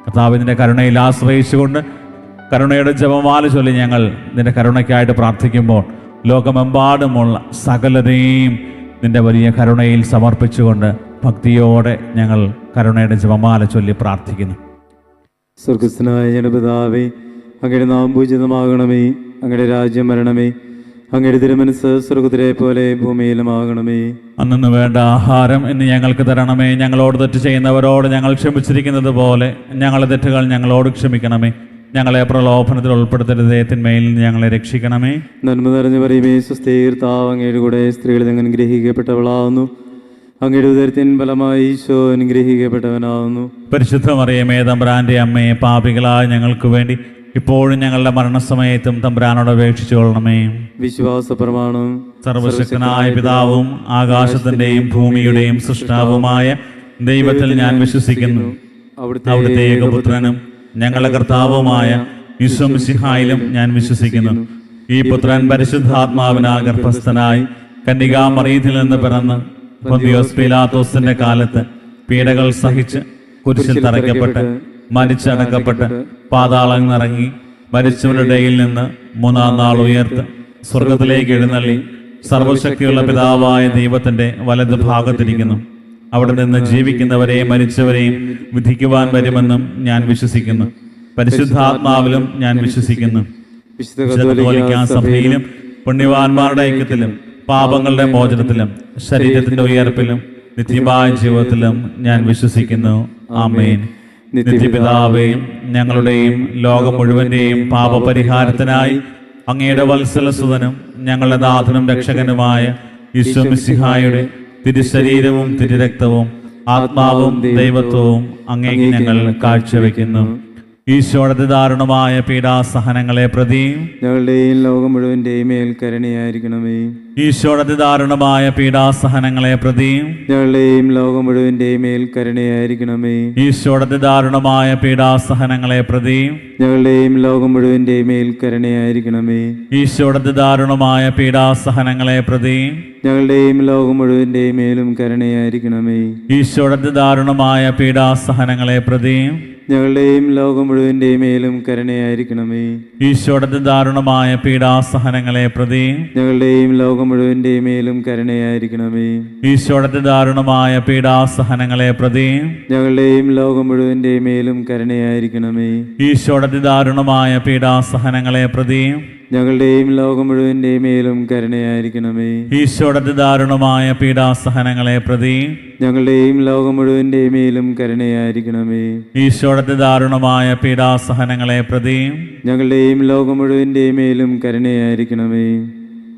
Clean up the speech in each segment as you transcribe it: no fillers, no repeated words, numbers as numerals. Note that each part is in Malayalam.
കർത്താവ്, നിന്റെ കരുണയിൽ ആശ്രയിച്ചുകൊണ്ട് കരുണയുടെ ജപമാല ചൊല്ലി ഞങ്ങൾ നിന്റെ കരുണയ്ക്കായിട്ട് പ്രാർത്ഥിക്കുമ്പോൾ ലോകമെമ്പാടുമുള്ള സകലരെയും നിന്റെ വലിയ കരുണയിൽ സമർപ്പിച്ചുകൊണ്ട് ഭക്തിയോടെ ഞങ്ങൾ കരുണയുടെ ജപമാല ചൊല്ലി പ്രാർത്ഥിക്കുന്നു. സ്വർഗസ്ഥനായ ഞങ്ങളുടെ പിതാവേ, അങ്ങയുടെ നാമം പൂജിതമാകണമേ. അങ്ങയുടെ രാജ്യം വരണമേ. അങ്ങയുടെ തിരുമനസ്സ് സ്വർഗത്തിലെ പോലെ ഭൂമിയിലുമാകണമേ. അന്നു വേണ്ട ആഹാരം ഇന്ന് ഞങ്ങൾക്ക് തരണമേ. ഞങ്ങളോട് തെറ്റ് ചെയ്യുന്നവരോട് ഞങ്ങൾ ക്ഷമിച്ചിരിക്കുന്നത് പോലെ ഞങ്ങളുടെ തെറ്റുകൾ ഞങ്ങളോട് ക്ഷമിക്കണമേ. ഞങ്ങളെ പ്രലോഭനത്തിൽ ഉൾപ്പെടുത്തരുതേ, തിന്മയിൽ നിന്ന് ഞങ്ങളെ രക്ഷിക്കണമേ. നന്മ നിറഞ്ഞു പറയുമേ, സ്വസ്തി കർത്താവ് അങ്ങയുടെ കൂടെ സ്ത്രീകളിൽ അങ്ങ് അനുഗ്രഹിക്കപ്പെട്ടവളാവുന്നു. അങ്ങയുടെ ഉദരത്തിൻ ഫലമായി ഈശോ അനുഗ്രഹിക്കപ്പെട്ടവനാവുന്നു. പരിശുദ്ധ മറിയമേ, തമ്പുരാന്റെ അമ്മയെ, പാപികളായ ഞങ്ങൾക്ക് വേണ്ടി ഇപ്പോഴും ഞങ്ങളുടെ മരണസമയത്തും തമ്പുരാനോട് അപേക്ഷിച്ചു കൊള്ളണമേ. വിശ്വാസ പ്രമാണം. സർവശക്തനായ പിതാവും ആകാശത്തിന്റെയും ഭൂമിയുടെയും സൃഷ്ടാവുമായ ദൈവത്തിൽ ഞാൻ വിശ്വസിക്കുന്നു. അവിടുത്തെ ഏകപുത്രനും ഞങ്ങളുടെ കർത്താവുമായ യേശു മിശിഹായിലും ഞാൻ വിശ്വസിക്കുന്നു. ഈ പുത്രൻ പരിശുദ്ധാത്മാവിനാൽ ഗർഭസ്ഥനായി കന്യകാമറിയത്തിൽ നിന്ന് പിറന്ന് പൊന്തിയോസ് പീലാത്തോസിന്റെ കാലത്ത് പീഡകൾ സഹിച്ച് കുരിശിൽ തറയ്ക്കപ്പെട്ട് മരിച്ചടക്കപ്പെട്ട് പാതാളം ഇറങ്ങി മരിച്ചവരുടെ ഇടയിൽ നിന്ന് മൂന്നാം നാൾ ഉയർത്ത് സ്വർഗത്തിലേക്ക് എഴുന്നള്ളി സർവശക്തിയുള്ള പിതാവായ ദൈവത്തിന്റെ വലത് ഭാഗത്തിരിക്കുന്നു. അവിടെ നിന്ന് ജീവിക്കുന്നവരെയും മരിച്ചവരെയും വിധിക്കുവാൻ വരുമെന്നും ഞാൻ വിശ്വസിക്കുന്നു. പരിശുദ്ധാത്മാവിലും ഞാൻ വിശ്വസിക്കുന്നു. വിശുദ്ധ സഭയിലും പുണ്യവാന്മാരുടെ ഐക്യത്തിലും പാപങ്ങളുടെ മോചനത്തിലും ശരീരത്തിന്റെ ഉയർപ്പിലും നിത്യമായ ജീവിതത്തിലും ഞാൻ വിശ്വസിക്കുന്നു. ആമേൻ. നിത്യപിതാവേയും ഞങ്ങളുടെയും ലോകം മുഴുവന്റെയും പാപപരിഹാരത്തിനായി അങ്ങയുടെ വത്സലസുതനും ഞങ്ങളുടെ നാഥനും രക്ഷകനുമായ യേശു മിശിഹായുടെ തിരുശരീരവും തിരുരക്തവും ആത്മാവും ദൈവത്വവും അങ്ങേക്ക് ഞങ്ങൾ കാഴ്ചവെക്കുന്നു. ഈശോയുടെ ദാരുണമായ പീഡാസഹനങ്ങളെ പ്രതിയും ഞങ്ങളുടെയും ലോകം മുഴുവന്റെയും മേൽ കരുണയായിരിക്കണമേ. ഈശോയുടെ ദാരുണമായ പീഡാസഹനങ്ങളെ പ്രതിയും ഞങ്ങളുടെയും ലോകം മുഴുവന്റെയും മേൽ കരുണയായിരിക്കണമേ. ഈശോയുടെ ദാരുണമായ പീഡാസഹനങ്ങളെ പ്രതിയും ഞങ്ങളുടെയും ലോകം മുഴുവന്റെയും മേൽ കരുണയായിരിക്കണമേ. ഈശോയുടെ ദാരുണമായ പീഡാസഹനങ്ങളെ പ്രതിയും ഞങ്ങളുടെയും ലോകം മുഴുവന്റെയും മേലും കരുണയായിരിക്കണമേ. ഈശോയുടെ ദാരുണമായ പീഡാസഹനങ്ങളെ പ്രതിയും ഞങ്ങളുടെയും ലോകം മുഴുവന്റെയും മേലും കരുണയായിരിക്കണമേ. ഈശോയുടെ ദാരുണമായ പീഡാസഹനങ്ങളെ പ്രതിയും ഞങ്ങളുടെയും ലോകം മുഴുവന്റെയും മേലും കരുണയായിരിക്കണമേ. ഈശോയുടെ ദാരുണമായ പീഡാസഹനങ്ങളെ പ്രതിയും ഞങ്ങളുടെയും ലോകം മുഴുവന്റെയും മേലും കരുണയായിരിക്കണമേ. ഈശോയുടെ ദാരുണമായ പീഡാസഹനങ്ങളെ പ്രതിയും ഞങ്ങളുടെയും ലോകം മുഴുവന്റെയും മേലും കരുണയായിരിക്കണമേ. ഈശോയുടെ ദാരുണമായ പീഡാസഹനങ്ങളെ പ്രതിയും ഞങ്ങളുടെയും ലോകം മുഴുവന്റെയും മേലും കരുണയായിരിക്കണമേ. ഈശോയുടെ ദാരുണമായ പീഡാസഹനങ്ങളെ പ്രതിയും ഞങ്ങളുടെയും ലോകം മുഴുവന്റെയും മേലും കരുണയായിരിക്കണമേ.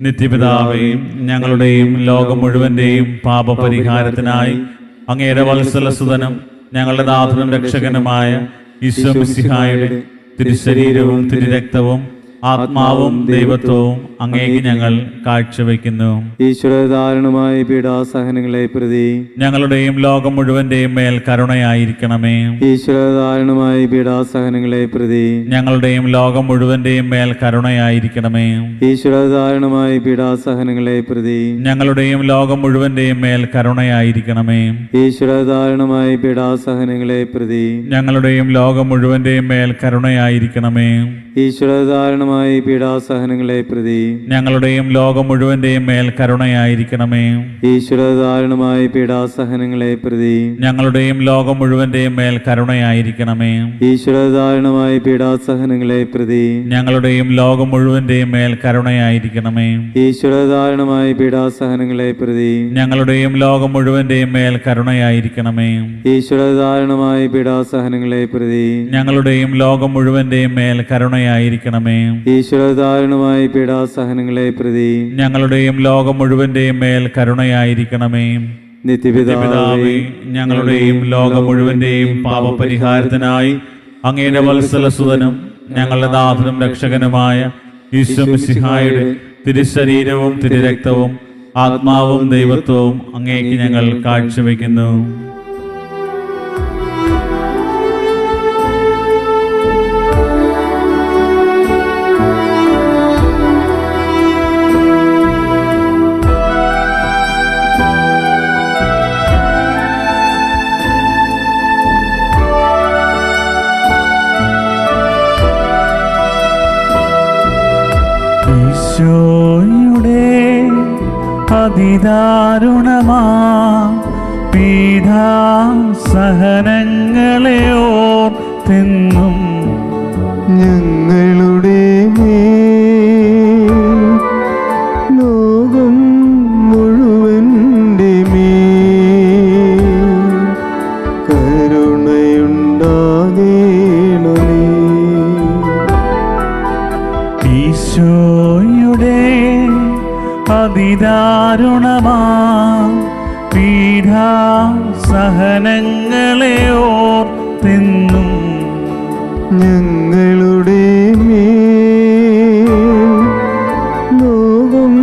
നിത്യപിതാവേയും ഞങ്ങളുടെയും ലോകം മുഴുവന്റെയും പാപപരിഹാരത്തിനായി അങ്ങയുടെ വത്സലസുതനും ഞങ്ങളുടെ നാഥനും രക്ഷകനുമായ യേശു മിശിഹായുടെ തിരുശരീരവും തിരുരക്തവും ആത്മാവും ദൈവത്വവും അങ്ങേക്ക് ഞങ്ങൾ കാഴ്ചവെക്കുന്നു. ഈശ്വരധാരണമായ പീഡാസഹനങ്ങളെ പ്രതി ഞങ്ങളുടെയും ലോകം മുഴുവന്റെയും മേൽ കരുണയായിരിക്കണമേ. ഈശ്വരധാരണമായ പീഡാസഹനങ്ങളെ പ്രതി ഞങ്ങളുടെയും ലോകം മുഴുവന്റെയും മേൽ കരുണയായിരിക്കണമേ. ഈശ്വരധാരണമായ പീഡാസഹനങ്ങളെ പ്രതി ഞങ്ങളുടെയും ലോകം മുഴുവന്റെയും മേൽ കരുണയായിരിക്കണമേ. ഈശ്വരധാരണമായ പീഡാസഹനങ്ങളെ പ്രതി ഞങ്ങളുടെയും ലോകം മുഴുവന്റെയും മേൽ കരുണയായിരിക്കണമേ. ഈശ്വരധാരണമായ പീഡാസഹനങ്ങളെ പ്രതി ഞങ്ങളുടെയും ലോകം മുഴുവന്റെയും മേൽ കരുണയായിരിക്കണമേ. ഈശ്വരധാരണമായ പീഡാസഹനങ്ങളെ പ്രതി ഞങ്ങളുടെയും ലോകം മുഴുവന്റെയും മേൽ കരുണയായിരിക്കണമേ. ഈശ്വരധാരണമായ പീഡാസഹനങ്ങളെ പ്രതി ഞങ്ങളുടെയും ലോകം മുഴുവന്റെയും മേൽ കരുണയായിരിക്കണമേ. ഈശ്വരധാരണമായ പീഡാസഹനങ്ങളെ പ്രതി ഞങ്ങളുടെയും ലോകം മുഴുവന്റെയും മേൽ കരുണയായിരിക്കണമേ. ഈശ്വരധാരണമായ പീഡാസഹനങ്ങളെ പ്രതി ഞങ്ങളുടെയും ലോകം മുഴുവന്റെയും മേൽ കരുണയായിരിക്കണമേ. ഈശ്വരധാരണമായ പീഡാസഹനങ്ങളെ പ്രതി ഞങ്ങളുടെയും ലോകം മുഴുവന്റെയും മേൽ കരുണയായിരിക്കണമേ. നിത്യപിതാവേ, ഞങ്ങളുടെയും ലോകം മുഴുവന്റെയും പാപപരിഹാരത്തിനായി അങ്ങയുടെ വത്സലസുതനും ഞങ്ങളുടെ നാഥനും രക്ഷകനുമായ യേശു മിശിഹായുടെ തിരുശരീരവും തിരുരക്തവും ആത്മാവും ദൈവത്വവും അങ്ങേക്ക് ഞങ്ങൾ കാഴ്ചവെക്കുന്നു. അതിദാരുണമാ പീഡാസഹനങ്ങളെ ഓർത്തെന്നും ഞങ്ങളുടെ മേൽ ലോകം മുഴുവൻ്റെ മേൽ കരുണയുണ്ടാകേണമേ. ഈശോയുടെ അതിദാരുണമാ പീഡാസഹനങ്ങളെ ഓർത്തെന്നും ഞങ്ങളുടെ മേൽ ലോകം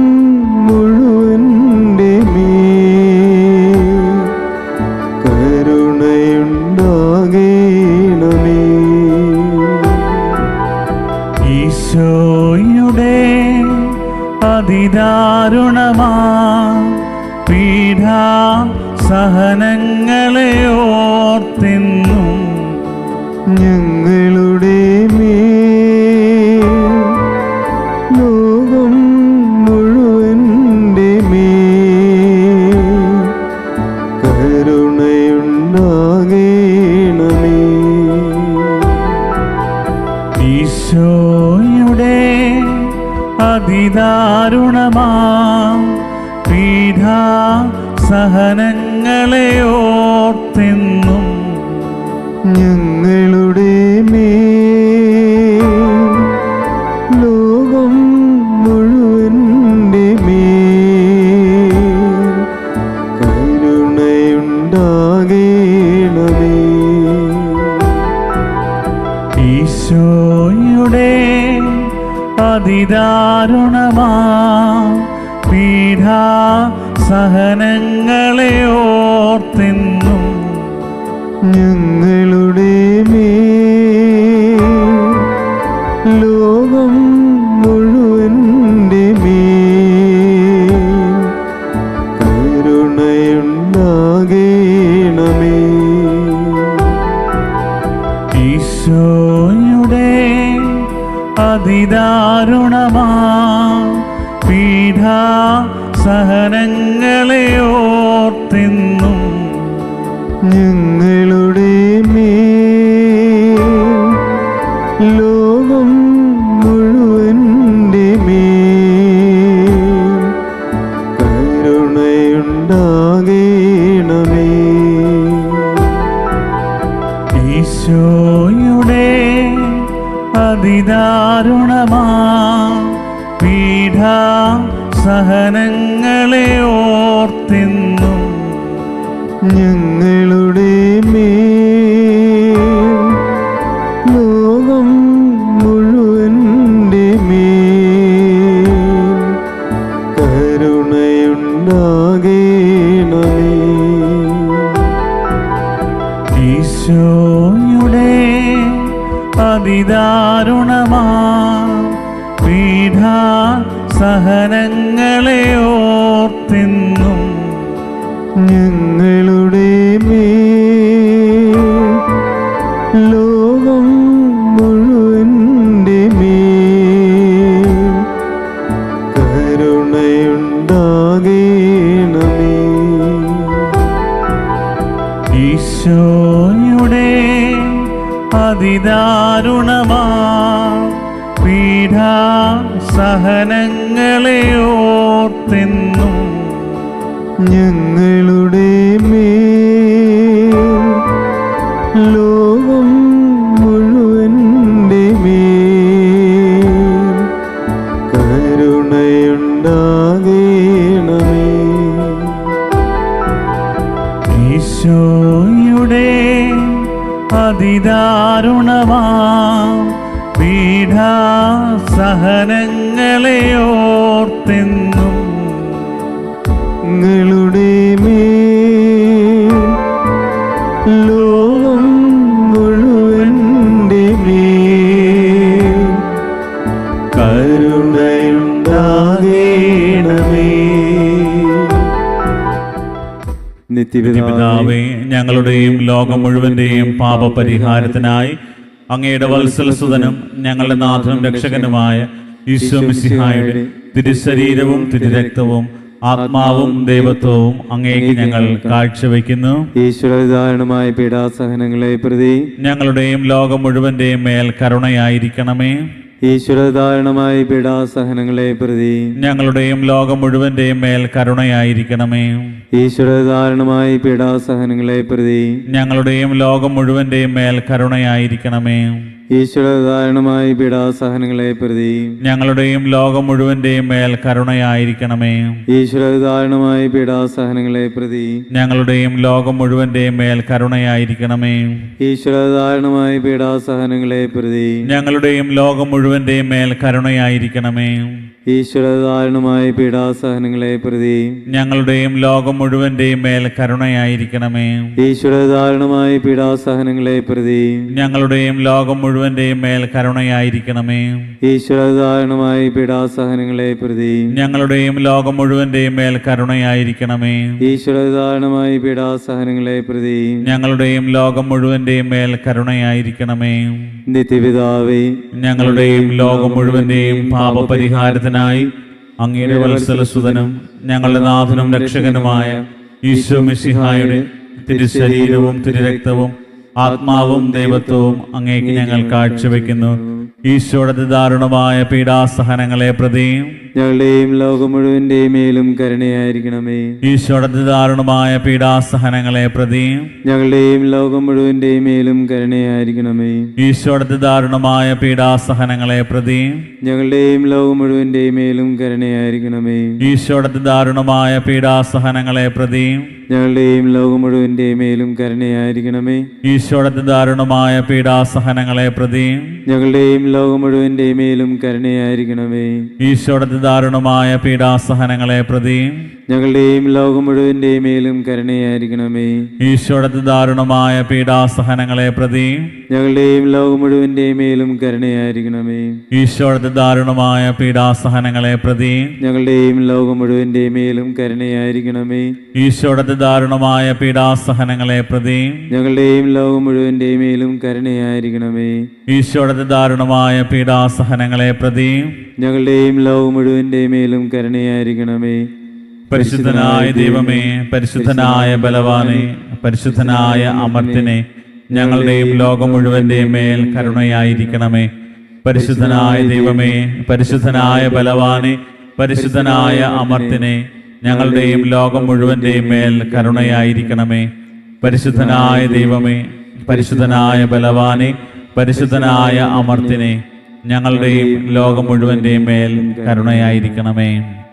മുഴുവൻ്റെ മേൽ കരുണയുണ്ടാകേണമേ. ഈശോയുടെ അതിദാരുണമാ പീഡാസഹനങ്ങളെ ഓർത്തെന്നും ഞങ്ങളുടെ മേൽ ലോകം മുഴുവൻ്റെ മേൽ കരുണയുണ്ടാകേണമേ. ഈശോയുടെ അതിദാരുണമാ പീഡാസഹനങ്ങളെ ഓർത്തെന്നും ഞങ്ങളുടെ മേൽ ലോകം മുഴുവൻ്റെ മേൽ കരുണയുണ്ടാകേണമേ. ഈശോയുടെ അതിദാരുണമാ പീഡാസഹനങ്ങളെ ഓർത്തെന്നും ഞങ്ങളുടെ മേൽ ലോകം മുഴുവൻ്റെ മേൽ കരുണയുണ്ടാകേണമേ. ഈശോയുടെ അതിദാരുണമാ പീഡാസഹനങ്ങളെ ഓർത്തെന്നും ഞങ്ങളുടെ മേൽ ലോകം മുഴുവൻ്റെ മേൽ കരുണയുണ്ടാകേണമേ. ഈശോയുടെ അതിദാരുണമാ പീഡാസഹനങ്ങളെ ഓർത്തെന്നും ഞങ്ങളുടെ മേൽ ലോകം മുഴുവൻ്റെ മേൽ കരുണയുണ്ടാകേണമേ. ഈശോയുടെ അതിദാരുണമാ പീഡാസഹനങ്ങളെ ഓർത്തെന്നും ഞങ്ങളുടെ മേൽ ലോകം മുഴുവൻ്റെ മേൽ കരുണയുണ്ടാകേണമേ. ഈശോയുടെ അതിദാരുണമാ പീഡാസഹനങ്ങളെ ഓർത്തെന്നും ഞങ്ങളുടെ മേൽ ലോകം മുഴുവൻ്റെ മേൽ കരുണയുണ്ടാകേണമേ. ഈശോയുടെ അതിദാരുണമാ പീഡാസഹനങ്ങളെ ഓർത്തെന്നും ഞങ്ങളുടെ മേൽ ലോകം മുഴുവൻ്റെ മേൽ കരുണയുണ്ടാകേണമേ. നിത്യപിതാവേ, ഞങ്ങളുടെയും ലോകം മുഴുവന്റെയും പാപപരിഹാരത്തിനായി അങ്ങയുടെ വത്സലസുതനും ഞങ്ങളുടെ നാഥനും രക്ഷകനുമായ ഈശോ മിശിഹായുടെ തിരുശരീരവും തിരുരക്തവും ആത്മാവും ദൈവത്വവും അങ്ങേക്ക് ഞങ്ങൾ കാഴ്ചവെക്കുന്നു. ഈശ്വരധാരണമായ പീഡാസഹനങ്ങളെ പ്രതി ഞങ്ങളുടെയും ലോകം മുഴുവന്റെയും മേൽ കരുണയായിരിക്കണമേ. ഈശ്വരധാരണമായ പീഡാസഹനങ്ങളെ പ്രതി ഞങ്ങളുടെയും ലോകം മുഴുവന്റെയും മേൽ കരുണയായിരിക്കണമേ. ഈശ്വരധാരണമായ പീഡാസഹനങ്ങളെ പ്രതി ഞങ്ങളുടെയും ലോകം മുഴുവന്റെയും മേൽ കരുണയായിരിക്കണമേ. ഈശ്വരധാരണമായ പീഡാസഹനങ്ങളെ പ്രതി ഞങ്ങളുടെയും ലോകം മുഴുവന്റെയും മേൽ കരുണയായിരിക്കണമേ. ഈശ്വരധാരണമായ പീഡാസഹനങ്ങളെ പ്രതി ഞങ്ങളുടെയും ലോകം മുഴുവന്റെയും മേൽ കരുണയായിരിക്കണമേ. ഈശ്വരധാരണമായ പീഡാസഹനങ്ങളെ പ്രതി ഞങ്ങളുടെയും ലോകം മുഴുവന്റെയും മേൽ കരുണയായിരിക്കണമേ. ഈശ്വരധാരണമായ പീഡാസഹനങ്ങളെ പ്രതി ഞങ്ങളുടെയും ലോകം മുഴുവന്റെയും മേൽ കരുണയായിരിക്കണമേ. ഈശ്വരധാരണമായ പീഡാസഹനങ്ങളെ പ്രതി ഞങ്ങളുടെയും ലോകം മുഴുവന്റെയും മേൽ കരുണയായിരിക്കണമേ. ഈശ്വരധാരണമായ പീഡാസഹനങ്ങളെ പ്രതി ഞങ്ങളുടെയും ലോകം മുഴുവന്റെയും മേൽ കരുണയായിരിക്കണമേ. ഈശ്വരധാരണമായ പീഡാസഹനങ്ങളെ പ്രതി ഞങ്ങളുടെയും ലോകം മുഴുവന്റെയും മേൽ കരുണയായിരിക്കണമേ. നിത്യപിതാവേ, ഞങ്ങളുടെയും ലോകം മുഴുവന്റെയും പാപപരിഹാരത്തിനായി അങ്ങയുടെ വത്സലസുതനും ഞങ്ങളുടെ നാഥനും രക്ഷകനുമായ ഈശോ മിശിഹായുടെ തിരുശരീരവും തിരുരക്തവും ആത്മാവും ദൈവത്വവും അങ്ങേക്ക് ഞങ്ങൾ കാഴ്ചവെക്കുന്നു. ഈശോയുടെ ദാരുണമായ പീഡാസഹനങ്ങളെ പ്രതി ഞങ്ങളുടെയും ലോകം മുഴുവന്റെയും മേലും കരുണയായിരിക്കണമേ. ഈശോയുടെ ദാരുണമായ പീഡാസഹനങ്ങളെ പ്രതി ഞങ്ങളുടെയും ലോകം മുഴുവന്റെയും മേലും കരുണയായിരിക്കണമേ. ഈശോയുടെ ദാരുണമായ പീഡാസഹനങ്ങളെ പ്രതി ഞങ്ങളുടെയും ലോകം മുഴുവന്റെയും മേലും കരുണയായിരിക്കണമേ. ഈശോയുടെ ദാരുണമായ പീഡാസഹനങ്ങളെ പ്രതി ഞങ്ങളുടെയും ലോകം മുഴുവന്റെയും മേലും കരുണയായിരിക്കണമേ. ഈശോയുടെ ദാരുണമായ പീഡാസഹനങ്ങളെ പ്രതി ഞങ്ങളുടെയും ലോകം മുഴുവന്റെയും മേലും കരുണയായിരിക്കണമേ. ഈശോയുടെ ദാരുണമായ പീഡാസഹനങ്ങളെ പ്രതി ഞങ്ങളുടെയും ലോകം മുഴുവന്റെയും മേലും കരുണയായിരിക്കണമേ. ഈശോയുടെ ദാരുണമായ പീഡാസഹനങ്ങളെ പ്രതി ഞങ്ങളുടെയും ലോകം മുഴുവന്റെയും മേലും കരുണയായിരിക്കണമേ. ഈശോയുടെ ദാരുണമായ പീഡാസഹനങ്ങളെ പ്രതി ഞങ്ങളുടെയും ലോകം മുഴുവന്റെയും മേലും കരുണയായിരിക്കണമേ. ഈശോയുടെ ദാരുണമായ പീഡാസഹനങ്ങളെ പ്രതി ഞങ്ങളുടെയും ലോകം മുഴുവന്റെയും മേലും കരുണയായിരിക്കണമേ. ഈശോയുടെ ദാരുണമായ പീഡാസഹനങ്ങളെ പ്രതി ഞങ്ങളുടെയും ലോകം മുഴുവന്റെയും മേലും കരുണയായിരിക്കണമേ. പരിശുദ്ധനായ ദൈവമേ, പരിശുദ്ധനായ ബലവാനെ, പരിശുദ്ധനായ അമർത്തിനെ, ഞങ്ങളുടെയും ലോകം മുഴുവന്റെയും മേൽ കരുണയായിരിക്കണമേ. പരിശുദ്ധനായ ദൈവമേ, പരിശുദ്ധനായ ബലവാനെ, പരിശുദ്ധനായ അമർത്തിനെ, ഞങ്ങളുടെയും ലോകം മുഴുവന്റെയും മേൽ കരുണയായിരിക്കണമേ. പരിശുദ്ധനായ ദൈവമേ, പരിശുദ്ധനായ ബലവാനെ, പരിശുദ്ധനായ അമർത്തിനെ, ഞങ്ങളുടെയും ലോകം മുഴുവന്റെയും മേൽ കരുണയായിരിക്കണമേ.